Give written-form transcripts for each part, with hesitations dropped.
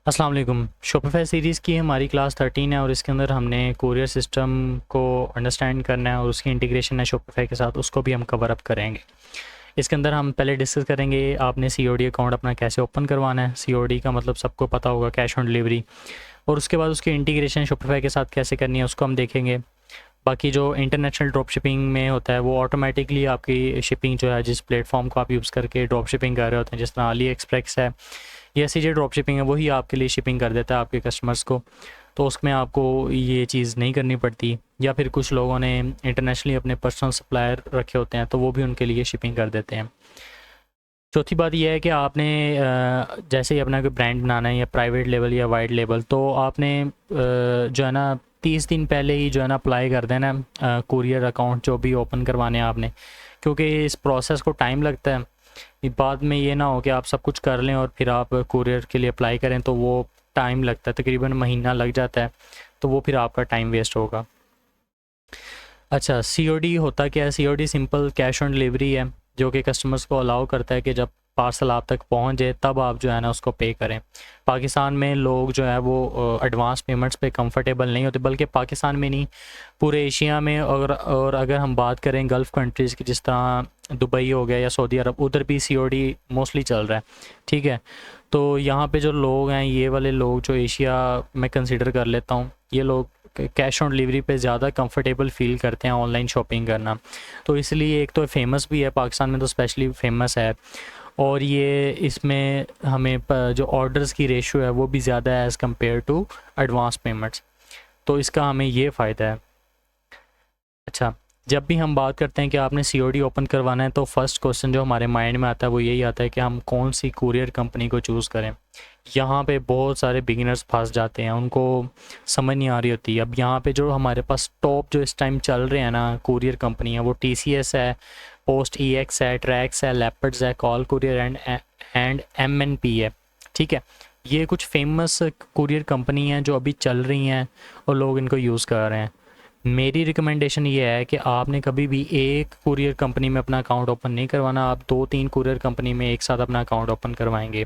अस्सलाम वालेकुम। Shopify series की हमारी क्लास 13 है और इसके अंदर हमने कुरियर सिस्टम को अंडरस्टैंड करना है और उसकी इंटीग्रेशन है शॉपिफ़ाई के साथ, उसको भी हम कवर अप करेंगे। इसके अंदर हम पहले डिस्कस करेंगे आपने सीओडी अकाउंट अपना कैसे ओपन करवाना है। सीओडी का मतलब सबको पता होगा, कैश ऑन डिलीवरी। और उसके बाद उसकी इंटीग्रेशन शॉपिफ़ाई के साथ कैसे करनी है उसको हम देखेंगे। बाकी जो इंटरनेशनल ड्रॉप शिपिंग में होता है वो ऑटोमेटिकली आपकी शिपिंग जो है, जिस प्लेटफॉर्म को आप यूज़ करके ड्रॉप शिपिंग कर रहे होते हैं, जिस तरह अली एक्सप्रेस है या सीजे ड्रॉप शिपिंग है, वही आपके लिए शिपिंग कर देता है आपके कस्टमर्स को। तो उसमें आपको ये चीज़ नहीं करनी पड़ती। या फिर कुछ लोगों ने इंटरनेशनली अपने पर्सनल सप्लायर रखे होते हैं तो वो भी उनके लिए शिपिंग कर देते हैं। चौथी बात यह है कि आपने जैसे ही अपना कोई ब्रांड बनाना है या प्राइवेट लेवल या वाइड लेवल, तो आपने जो है ना 30 दिन पहले ही जो है ना अप्लाई कर देना कुरियर अकाउंट जो भी ओपन करवाने हैं आपने, क्योंकि इस प्रोसेस को टाइम लगता है। बाद में ये ना हो कि आप सब कुछ कर लें और फिर आप कुरियर के लिए अप्लाई करें तो वो टाइम लगता है, तकरीबन महीना लग जाता है, तो वो फिर आपका टाइम वेस्ट होगा। अच्छा, सीओडी होता क्या है? COD simple cash on delivery है जो कि कस्टमर्स को अलाउ करता है कि जब पार्सल आप तक पहुंच जाए तब आप जो है ना उसको पे करें। पाकिस्तान में लोग जो है वो एडवांस पेमेंट्स पे कंफर्टेबल नहीं होते, बल्कि पाकिस्तान में नहीं, पूरे एशिया में। और अगर हम बात करें गल्फ़ कंट्रीज़ की, जिस तरह दुबई हो गया या सऊदी अरब, उधर भी सीओडी मोस्टली चल रहा है। ठीक है, तो यहाँ पे जो लोग हैं, ये वाले लोग जो एशिया में कंसिडर कर लेता हूँ, ये लोग कैश ऑन डिलीवरी पे ज़्यादा कंफर्टेबल फ़ील करते हैं ऑनलाइन शॉपिंग करना। तो इसलिए एक तो फेमस भी है पाकिस्तान में, तो स्पेशली फेमस है। और ये इसमें हमें जो ऑर्डर्स की रेशियो है वो भी ज़्यादा है as compare to advance payments, तो इसका हमें ये फ़ायदा है। अच्छा, जब भी हम बात करते हैं कि आपने सीओडी ओपन करवाना है, तो फर्स्ट क्वेश्चन जो हमारे माइंड में आता है वो यही आता है कि हम कौन सी कुरियर कंपनी को चूज़ करें। यहाँ पे बहुत सारे बिगिनर्स फंस जाते हैं, उनको समझ नहीं आ रही होती। अब यहाँ पे जो हमारे पास टॉप जो इस टाइम चल रहे हैं ना कुरियर कंपनी है, वो टीसीएस है, पोस्ट ईएक्स है, ट्रैक्स है, लेपर्ड्स है, कॉल कुरियर एंड एमएनपी है। ठीक है, ये कुछ फेमस कुरियर कंपनी हैं जो अभी चल रही हैं और लोग इनको यूज़ कर रहे हैं। मेरी रिकमेंडेशन ये है कि आपने कभी भी एक कुरियर कंपनी में अपना अकाउंट ओपन नहीं करवाना। आप 2-3 कुरियर कंपनी में एक साथ अपना अकाउंट ओपन करवाएंगे।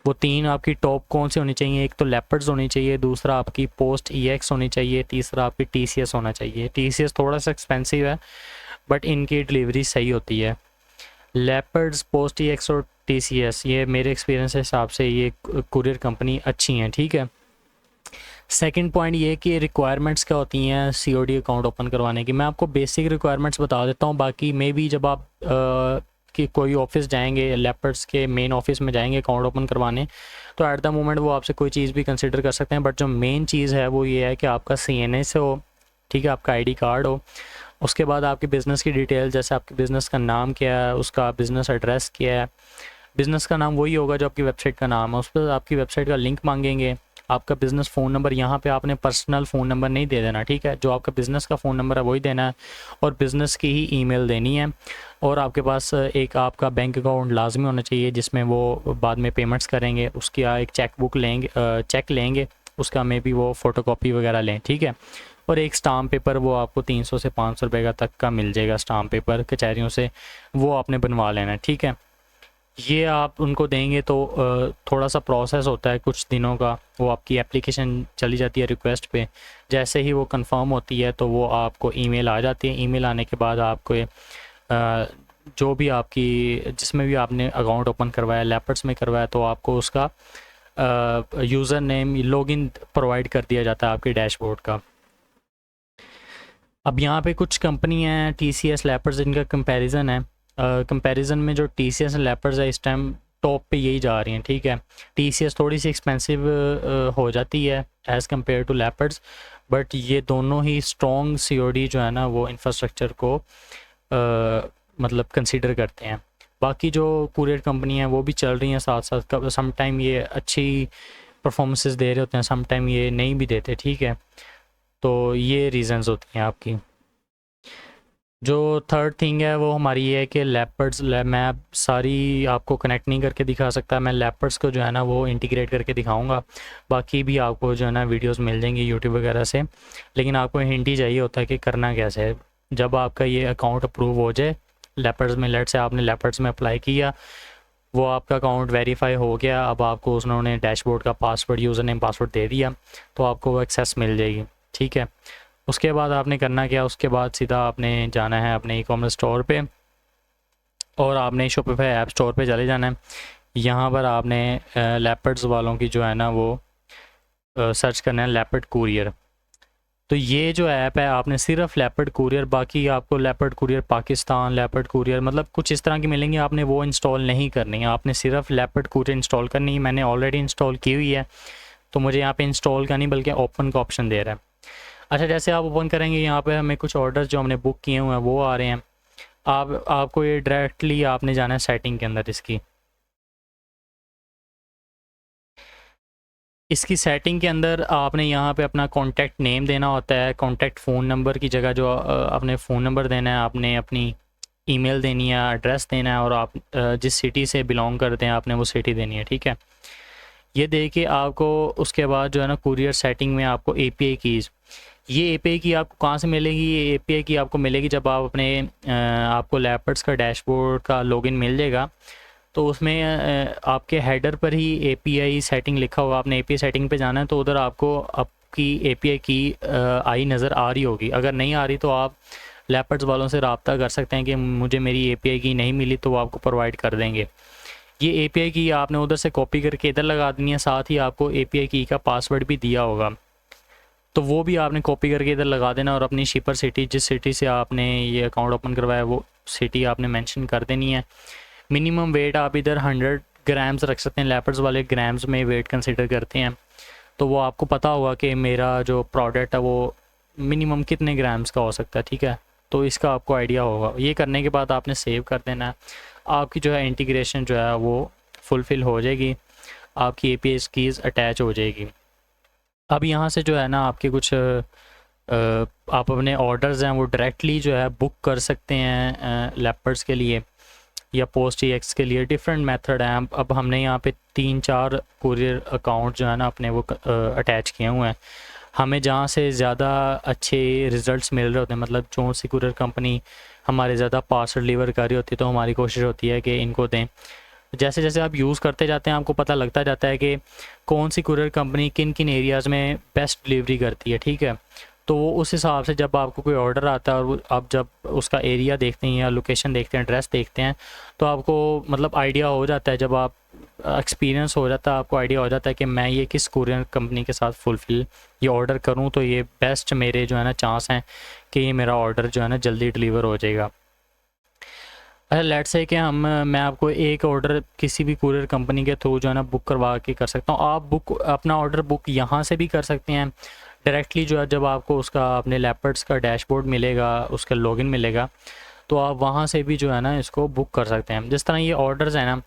वो 3 आपकी टॉप कौन सी होनी चाहिए? एक तो लेपर्ड्स होनी चाहिए, दूसरा आपकी पोस्ट ईएक्स होनी चाहिए, तीसरा आपकी टीसीएस होना चाहिए। टीसीएस थोड़ा सा एक्सपेंसिव है बट इनकी डिलीवरी सही होती है। लेपर्ड्स, पोस्ट ईएक्स और टीसीएस, ये मेरे एक्सपीरियंस के हिसाब से ये कुरियर कंपनी अच्छी हैं। ठीक है, सेकंड पॉइंट ये कि रिक्वायरमेंट्स क्या होती हैं सीओडी अकाउंट ओपन करवाने की। मैं आपको बेसिक रिक्वायरमेंट्स बता देता हूँ, बाकी मे बी जब आप कि कोई ऑफिस जाएंगे, लेपर्ड्स के मेन ऑफिस में जाएंगे अकाउंट ओपन करवाने, तो एट द मोमेंट वो आपसे कोई चीज़ भी कंसिडर कर सकते हैं। बट जो मेन चीज़ है वो ये है कि आपका CNA हो, ठीक है, आपका ID कार्ड हो। उसके बाद आपकी बिज़नेस की डिटेल, जैसे आपके बिज़नेस का नाम क्या है, उसका बिज़नेस एड्रेस क्या है। बिज़नेस का नाम वही होगा जो आपकी वेबसाइट का नाम है, उस पर आपकी वेबसाइट का लिंक मांगेंगे। आपका बिज़नेस फ़ोन नंबर, यहाँ पे आपने पर्सनल फ़ोन नंबर नहीं दे देना, ठीक है, जो आपका बिज़नेस का फ़ोन नंबर है वही देना है, और बिज़नेस की ही ईमेल देनी है। और आपके पास एक आपका बैंक अकाउंट लाजमी होना चाहिए जिसमें वो बाद में पेमेंट्स करेंगे। उसकी एक चेक बुक लेंगे, चेक लेंगे, उसका मे बी वो फ़ोटोकॉपी वगैरह लें। ठीक है, और एक स्टाम्प पेपर, वो आपको 300 से 500 रुपये का तक का मिल जाएगा स्टाम्प पेपर कचहरियों से, वो आपने बनवा लेना है। ठीक है, ये आप उनको देंगे तो थोड़ा सा प्रोसेस होता है कुछ दिनों का। वो आपकी एप्लीकेशन चली जाती है रिक्वेस्ट पे, जैसे ही वो कंफर्म होती है तो वो आपको ईमेल आ जाती है। ईमेल आने के बाद आपको जो भी आपकी, जिसमें भी आपने अकाउंट ओपन करवाया, लेपर्ड्स में करवाया, तो आपको उसका यूज़र नेम, लॉगिन प्रोवाइड कर दिया जाता है आपके डैशबोर्ड का। अब यहाँ पे कुछ कंपनी हैं TCS, लेपर्ड्स, इनका कंपैरिजन है। कंपैरिजन में जो TCS और लेपर्ड्स है इस टाइम टॉप पे यही जा रही हैं। ठीक है, TCS थोड़ी सी एक्सपेंसिव हो जाती है as compare to leopards, but ये दोनों ही स्ट्रॉन्ग COD जो है ना वो इंफ्रास्ट्रक्चर को मतलब कंसीडर करते हैं। बाकी जो कुरियर कंपनी है वो भी चल रही हैं साथ साथ। सम टाइम ये अच्छी परफॉर्मेंसेस दे रहे होते हैं, सम टाइम ये नहीं भी देते। ठीक है, तो ये रीज़न्स होती हैं आपकी। जो थर्ड थिंग है वो हमारी ये है कि लेपर्ड्स, मैं सारी आपको कनेक्ट नहीं करके दिखा सकता, मैं लेपर्ड्स को जो है ना वो इंटीग्रेट करके दिखाऊंगा। बाकी भी आपको जो है ना वीडियोस मिल जाएंगी यूट्यूब वगैरह से, लेकिन आपको हिंट ही चाहिए होता है कि करना कैसे है। जब आपका ये अकाउंट अप्रूव हो जाए लेपर्ड्स में, लेट से आपने लेपर्ड्स में अप्लाई किया, वो आपका अकाउंट वेरीफाई हो गया। अब आपको उन्होंने डैशबोर्ड का पासवर्ड, यूज़र नेम पासवर्ड दे दिया, तो आपको वो एक्सेस मिल जाएगी। ठीक है, उसके बाद आपने करना क्या, उसके बाद सीधा आपने जाना है अपने ई कॉमर्स स्टोर पे और आपने शॉपिफाई ऐप स्टोर पे चले जाना है। यहाँ पर आपने लेपर्ड्स वालों की जो है ना वो सर्च करना है, लेपर्ड कुरियर। तो ये जो ऐप है आपने सिर्फ लेपर्ड कुरियर, बाकी आपको leopard courier Pakistan, leopard courier मतलब कुछ इस तरह की मिलेंगी, आपने वो इंस्टॉल नहीं करनी है, आपने सिर्फ लेपर्ड कुरियर इंस्टॉल करनी है। मैंने ऑलरेडी इंस्टॉल की हुई है, तो मुझे यहाँ पे इंस्टॉल का नहीं बल्कि ओपन का ऑप्शन दे रहा है। अच्छा, जैसे आप ओपन करेंगे यहाँ पे हमें कुछ ऑर्डर जो हमने बुक किए हुए हैं वो आ रहे हैं। आपको ये डायरेक्टली आपने जाना है सेटिंग के अंदर। इसकी सेटिंग के अंदर आपने यहाँ पे अपना कॉन्टैक्ट नेम देना होता है। कॉन्टैक्ट फ़ोन नंबर की जगह जो अपने फ़ोन नंबर देना है, आपने अपनी ईमेल देनी है, एड्रेस देना है, और आप जिस सिटी से बिलोंग करते हैं आपने वो सिटी देनी है। ठीक है, ये दे के आपको उसके बाद जो है ना कुरियर सेटिंग में आपको API कीज़, ये API की आपको कहाँ से मिलेगी? ये API की आपको मिलेगी जब आप अपने आपको लेपर्ड्स का डैशबोर्ड का लॉगिन मिल जाएगा, तो उसमें आपके हेडर पर ही API सेटिंग लिखा होगा। आपने API सेटिंग पे जाना है, तो उधर आपको आपकी API की आई नज़र आ रही होगी। अगर नहीं आ रही तो आप लेपर्ड्स वालों से रब्ता कर सकते हैं कि मुझे मेरी API की नहीं मिली, तो वो आपको प्रोवाइड कर देंगे। ये API की आपने उधर से कॉपी करके इधर लगा देनी है, साथ ही आपको API की का पासवर्ड भी दिया होगा, तो वो भी आपने कॉपी करके इधर लगा देना और अपनी शिपर सिटी, जिस सिटी से आपने ये अकाउंट ओपन करवाया वो सिटी आपने मेंशन कर देनी है। मिनिमम वेट आप इधर 100 ग्राम्स रख सकते हैं, लेपर्ड्स वाले ग्राम्स में वेट कंसिडर करते हैं, तो वो आपको पता होगा कि मेरा जो प्रोडक्ट है वो मिनिमम कितने ग्राम्स का हो सकता है। ठीक है, तो इसका आपको आइडिया होगा। ये करने के बाद आपने सेव कर देना है, आपकी जो है इंटीग्रेशन जो है वो फुलफ़िल हो जाएगी, आपकी API कीज़ अटैच हो जाएगी। अब यहाँ से जो है ना आपके कुछ आप अपने ऑर्डर्स हैं वो डायरेक्टली जो है बुक कर सकते हैं लेपर्ड्स के लिए या PostEX के लिए। डिफरेंट मेथड हैं। अब हमने यहाँ पे 3-4 कुरियर अकाउंट जो है ना अपने वो अटैच किए हुए हैं। हमें जहाँ से ज़्यादा अच्छे रिज़ल्ट्स मिल रहे होते हैं, मतलब जो सी कुरियर कंपनी हमारे ज़्यादा पार्सल डिलीवर कर रही होती है, तो हमारी कोशिश होती है कि इनको दें। जैसे जैसे आप यूज़ करते जाते हैं आपको पता लगता जाता है कि कौन सी कुरियर कंपनी किन किन एरियाज़ में बेस्ट डिलीवरी करती है। ठीक है, तो वो उस हिसाब से जब आपको कोई ऑर्डर आता है और आप जब उसका एरिया देखते हैं या लोकेशन देखते हैं, एड्रेस देखते हैं, तो आपको मतलब आइडिया हो जाता है, जब आप एक्सपीरियंस हो जाता है आपको आइडिया हो जाता है कि मैं ये किस कुरियर कंपनी के साथ फुलफ़िल ये ऑर्डर करूं तो ये बेस्ट मेरे जो है ना चांस हैं कि ये मेरा ऑर्डर जो है ना जल्दी डिलीवर हो जाएगा। अच्छा, लेट्स से कि मैं आपको एक ऑर्डर किसी भी कुरियर कंपनी के थ्रू जो है ना बुक करवा के कर सकता हूँ। आप बुक अपना ऑर्डर बुक यहाँ से भी कर सकते हैं डायरेक्टली, जो है जब आपको उसका अपने लेपर्ड्स का डैशबोर्ड मिलेगा, उसका लॉगिन मिलेगा, तो आप वहाँ से भी जो है ना इसको बुक कर सकते हैं। जिस तरह ये ऑर्डर्स हैं ना,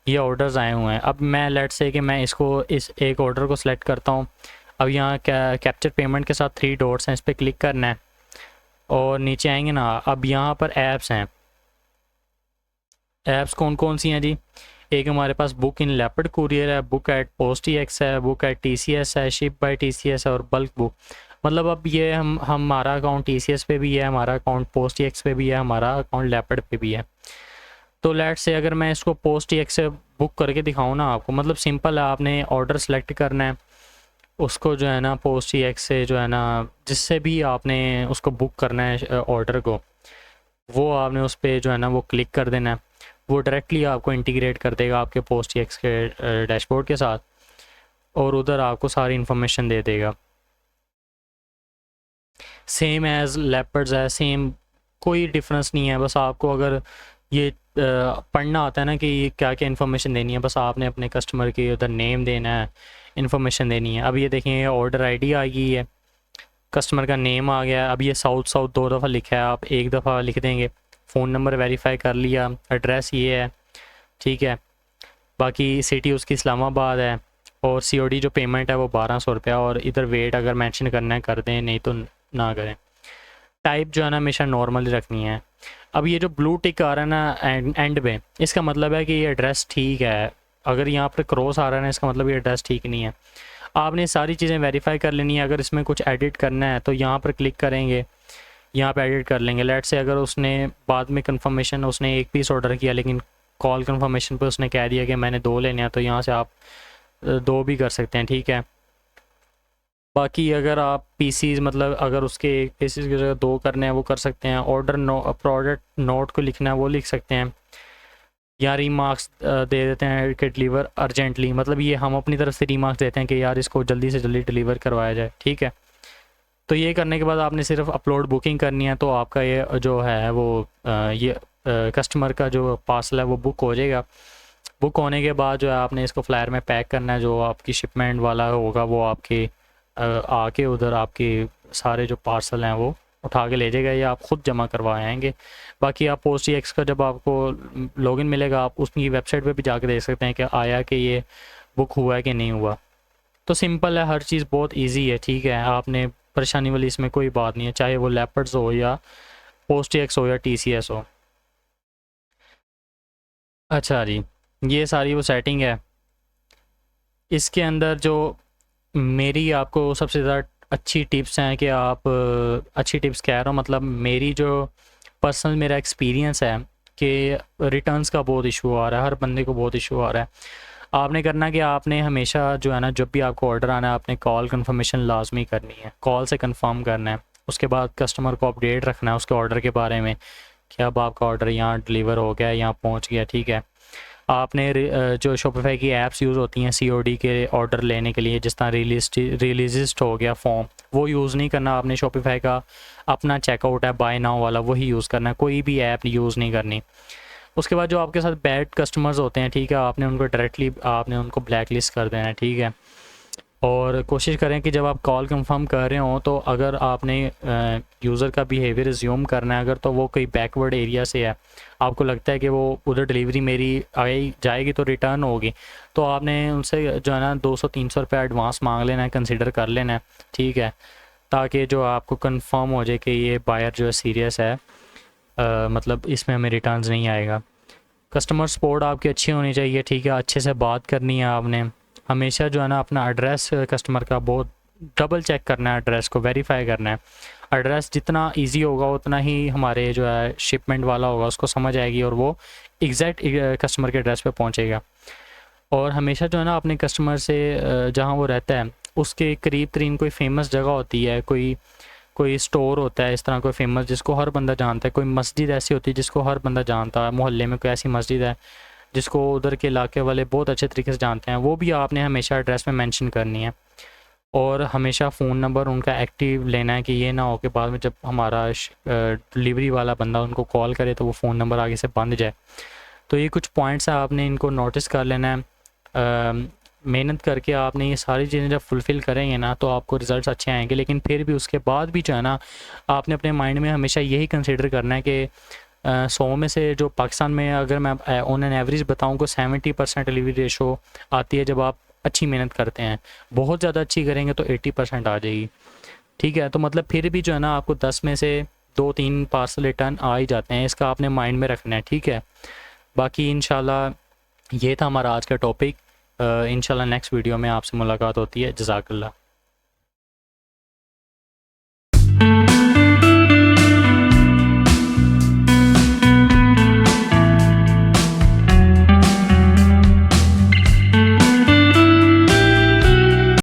ये ऑर्डर्स आए हुए हैं। अब मैं लेट्स से कि मैं इसको इस एक ऑर्डर को सिलेक्ट करता हूँ। अब यहाँ कैप्चर पेमेंट के साथ 3 डॉट्स हैं, इस पर क्लिक करना है और नीचे आएंगे ना। अब यहाँ पर ऐप्स हैं। ऐप्स कौन कौन सी हैं जी? एक हमारे पास बुक इन लेपर्ड कुरियर है, बुक एट PostEX है, बुक एट TCS है, शिप बाय TCS है और बल्क बुक। मतलब अब ये हमारा अकाउंट TCS पे भी है, हमारा अकाउंट PostEX पे भी है, हमारा अकाउंट लेपर्ड पे भी है। तो लेट्स से अगर मैं इसको PostEX से बुक करके दिखाऊँ ना आपको, मतलब सिंपल है, आपने ऑर्डर सेलेक्ट करना है, उसको जो है ना PostEX से जो है ना जिससे भी आपने उसको बुक करना है ऑर्डर को, वो आपने उस पर जो है ना वो क्लिक कर देना है। वो डायरेक्टली आपको इंटीग्रेट कर देगा आपके PostEX के डैशबोर्ड के साथ और उधर आपको सारी इन्फॉर्मेशन दे देगा। सेम एज़ लेपर्ड्स है, सेम, कोई डिफरेंस नहीं है। बस आपको अगर ये पढ़ना आता है ना कि ये क्या क्या इन्फॉर्मेशन देनी है, बस आपने अपने कस्टमर की उधर नेम देना है, इन्फॉर्मेशन देनी है। अब ये देखें ऑर्डर ID आ गई है, कस्टमर का नेम आ गया। अब ये साउथ 2 दफ़ा लिखा है, आप एक दफ़ा लिख देंगे। फ़ोन नंबर वेरीफाई कर लिया, एड्रेस ये है, ठीक है। बाकी सिटी उसकी इस्लामाबाद है और COD जो पेमेंट है वो 1200 रुपया। और इधर वेट अगर मेंशन करना है कर दें, नहीं तो ना करें। टाइप जो है ना हमेशा नॉर्मल ही रखनी है। अब ये जो ब्लू टिक आ रहा है ना एंड में, इसका मतलब है कि ये एड्रेस ठीक है। अगर यहाँ पर क्रॉस आ रहा है ना, इसका मतलब ये एड्रेस ठीक नहीं है। आपने सारी चीज़ें वेरीफाई कर लेनी है। अगर इसमें कुछ एडिट करना है तो यहाँ पर क्लिक करेंगे, यहाँ पे एडिट कर लेंगे। लेट से अगर उसने बाद में कंफर्मेशन, उसने एक पीस ऑर्डर किया लेकिन कॉल कंफर्मेशन पे उसने कह दिया कि मैंने 2 लेने हैं, तो यहाँ से आप 2 भी कर सकते हैं, ठीक है। बाकी अगर आप पीसीज मतलब अगर उसके एक पीसीज की जगह 2 करने हैं वो कर सकते हैं। ऑर्डर प्रोडक्ट नोट को लिखना है वो लिख सकते हैं, या रीमार्क्स दे देते हैं कि डिलीवर अर्जेंटली, मतलब ये हम अपनी तरफ से रीमार्क्स देते हैं कि यार इसको जल्दी से जल्दी डिलीवर करवाया जाए, ठीक है। तो ये करने के बाद आपने सिर्फ अपलोड बुकिंग करनी है, तो आपका ये जो है वो ये कस्टमर का जो पार्सल है वो बुक हो जाएगा। बुक होने के बाद जो है आपने इसको फ्लायर में पैक करना है, जो आपकी शिपमेंट वाला होगा वो आपके आके उधर आपके सारे जो पार्सल हैं वो उठा के ले जाएगा, या आप ख़ुद जमा करवाए आएंगे। बाकी आप पोस्ट एक्स का जब आपको लॉगिन मिलेगा आप उसकी वेबसाइट पे भी जाके देख सकते हैं कि आया कि ये बुक हुआ है कि नहीं हुआ। तो सिंपल है, हर चीज़ बहुत इजी है, ठीक है। आपने परेशानी वाली इसमें कोई बात नहीं है, चाहे वो लेपर्ड्स हो या पोस्ट एक्स हो या TCS हो। अच्छा जी, ये सारी वो सेटिंग है। इसके अंदर जो मेरी आपको सबसे ज़्यादा अच्छी टिप्स हैं कि आप अच्छी टिप्स कह रहा हूँ, मतलब मेरी जो पर्सनल मेरा एक्सपीरियंस है कि रिटर्न्स का बहुत इशू आ रहा है, हर बंदे को बहुत इशू आ रहा है। आपने करना कि आपने हमेशा जो है ना, जब भी आपको ऑर्डर आना है आपने कॉल कंफर्मेशन लाजमी करनी है, कॉल से कंफर्म करना है। उसके बाद कस्टमर को अपडेट रखना है उसके ऑर्डर के बारे में कि अब आपका ऑर्डर यहाँ डिलीवर हो गया, यहाँ पहुँच गया, ठीक है। आपने जो शॉपिफाई की ऐप्स यूज़ होती हैं COD के ऑर्डर लेने के लिए, जिस तरह रिलीजिस्ट हो गया फॉर्म, वो यूज़ नहीं करना आपने। शॉपिफाई का अपना चेकआउट है बाय नाउ वाला, वही यूज़ करना है, कोई भी ऐप यूज़ नहीं करनी। उसके बाद जो आपके साथ बैड कस्टमर्स होते हैं, ठीक है, आपने उनको डायरेक्टली आपने उनको ब्लैक लिस्ट कर देना है, ठीक है। और कोशिश करें कि जब आप कॉल कंफर्म कर रहे हो तो अगर आपने यूज़र का बिहेवियर रिज्यूम करना है अगर, तो वो कोई बैकवर्ड एरिया से है, आपको लगता है कि वो उधर डिलीवरी मेरी आई जाएगी तो रिटर्न होगी, तो आपने उनसे जो है ना 200-300 रुपये एडवांस मांग लेना है, कंसिडर कर लेना है, ठीक है, ताकि जो आपको कंफर्म हो जाए कि ये बायर जो है सीरियस है, मतलब इसमें हमें रिटर्न्स नहीं आएगा। कस्टमर सपोर्ट आपकी अच्छी होनी चाहिए, ठीक है, अच्छे से बात करनी है आपने। हमेशा जो है ना अपना एड्रेस कस्टमर का बहुत डबल चेक करना है, एड्रेस को वेरीफाई करना है। एड्रेस जितना इजी होगा उतना ही हमारे जो है शिपमेंट वाला होगा उसको समझ आएगी और वो एग्जैक्ट कस्टमर के एड्रेस पे पहुंचेगा। और हमेशा जो है ना अपने कस्टमर से जहां वो रहता है उसके करीब तरीन कोई फेमस जगह होती है, कोई स्टोर होता है इस तरह कोई फेमस जिसको हर बंदा जानता है, कोई मस्जिद ऐसी होती है जिसको हर बंदा जानता है, मोहल्ले में कोई ऐसी मस्जिद है जिसको उधर के इलाके वाले बहुत अच्छे तरीके से जानते हैं, वो भी आपने हमेशा एड्रेस में मेंशन करनी है। और हमेशा फ़ोन नंबर उनका एक्टिव लेना है कि ये ना हो कि बाद में जब हमारा डिलीवरी वाला बंदा उनको कॉल करे तो वो फ़ोन नंबर आगे से बंद जाए। तो ये कुछ पॉइंट्स हैं, आपने इनको नोटिस कर लेना है। मेहनत करके आपने ये सारी चीज़ें जब फुलफ़िल करेंगे ना तो आपको रिज़ल्ट्स अच्छे आएंगे। लेकिन फिर भी उसके बाद भी जो है ना आपने अपने माइंड में हमेशा यही कंसिडर करना है कि 100 में से जो पाकिस्तान में अगर मैं ऑन एन एवरेज बताऊँ को 70% डिलीवरी रेशो आती है जब आप अच्छी मेहनत करते हैं। बहुत ज़्यादा अच्छी करेंगे तो 80% आ जाएगी, ठीक है। तो मतलब फिर भी जो है ना आपको 10 में से 2-3 पार्सल रिटर्न आ ही जाते हैं, इसका आपने माइंड में रखना है, ठीक है। बाकी इंशाल्लाह ये था हमारा आज का टॉपिक। इंशाल्लाह नेक्स्ट वीडियो में आपसे मुलाकात होती है। जज़ाकल्लाह।